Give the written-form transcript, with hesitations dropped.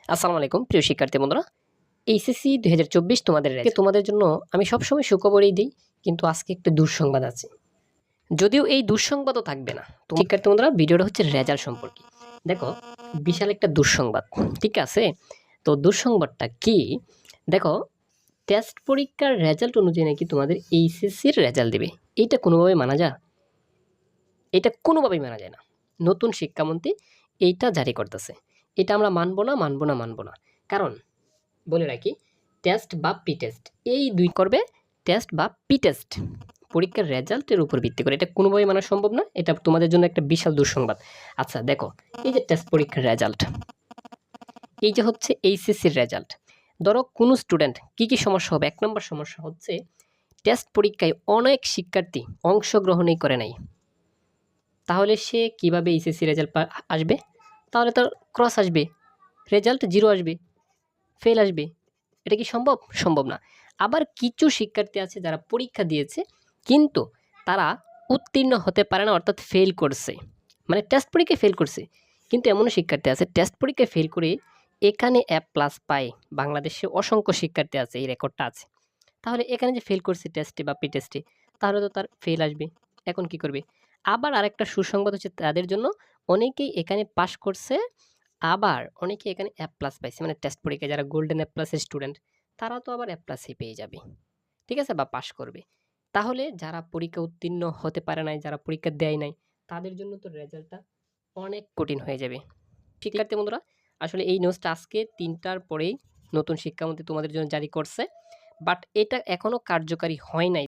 আসসালামু আলাইকুম প্রিয় শিক্ষার্থী বন্ধুরা। এইচএসসি 2024 তোমাদের জন্য আমি সবসময় সুখবরই দিই, কিন্তু আজকে একটু দুঃসংবাদ আছে। যদিও এই দুঃসংবাদও থাকবে না। শিক্ষার্থী বন্ধুরা, ভিডিওটা হচ্ছে রেজাল্ট সম্পর্কে। দেখো, বিশাল একটা দুঃসংবাদ, ঠিক আছে? তো দুঃসংবাদটা কি? দেখো, টেস্ট পরীক্ষার রেজাল্ট অনুযায়ী নাকি তোমাদের এইচএসসির রেজাল্ট দেবে। এইটা কোনোভাবেই মানা যায়? এটা কোনোভাবেই মানা যায় না। নতুন শিক্ষামন্ত্রী এইটা জারি করতেছে। এটা আমরা মানব না। কারণ বলে রাখি, টেস্ট বা প্রি টেস্ট এই দুই করবে। টেস্ট বা প্রি টেস্ট পরীক্ষার রেজাল্টের উপর ভিত্তি করে, এটা কোনোভাবেই মানা সম্ভব না। এটা তোমাদের জন্য একটা বিশাল দুঃসংবাদ। আচ্ছা দেখো, এই যে টেস্ট পরীক্ষার রেজাল্ট, এই যে হচ্ছে এইচএসসির রেজাল্ট। ধরো কোনো স্টুডেন্ট কী সমস্যা হবে? 1 নম্বর সমস্যা হচ্ছে টেস্ট পরীক্ষায় অনেক শিক্ষার্থী অংশগ্রহণই করে নাই। তাহলে সে কিভাবে এইচএসসি রেজাল্ট আসবে? তাহলে তার ক্রস আসবে, রেজাল্ট 0 আসবে, ফেল আসবে। এটা কি সম্ভব? সম্ভব না। আবার কিছু শিক্ষার্থী আছে যারা পরীক্ষা দিয়েছে, কিন্তু তারা উত্তীর্ণ হতে পারে না, অর্থাৎ ফেল করছে। মানে টেস্ট পরীক্ষায় ফেল করছে। কিন্তু এমনও শিক্ষার্থী আছে টেস্ট পরীক্ষায় ফেল করে এখানে A+ পায়। বাংলাদেশে অসংখ্য শিক্ষার্থী আছে, এই রেকর্ডটা আছে। তাহলে এখানে যে ফেল করছে টেস্টে বা প্রি টেস্টে, তাহলে তো তার ফেল আসবে। এখন কি করবে? আবার আরেকটা সুসংবাদ হচ্ছে তাদের জন্য, অনেকেই এখানে পাস করছে, আবার অনেকে এখানে A+ পাইছে। মানে টেস্ট পরীক্ষায় যারা গোল্ডেন A+ এর স্টুডেন্ট, তারা তো আবার A+ই পেয়ে যাবে। ঠিক আছে? বা পাস করবে। তাহলে যারা পরীক্ষা উত্তীর্ণ হতে পারে নাই, যারা পরীক্ষা দেয় নাই, তাদের জন্য তো রেজাল্টটা অনেক কঠিন হয়ে যাবে। শিক্ষার্থী বন্ধুরা, আসলে এই নিউজটা আজকে ৩টার পরেই নতুন শিক্ষামন্ত্রী তোমাদের জন্য জারি করছে। বাট এটা এখনো কার্যকারী হয় নাই।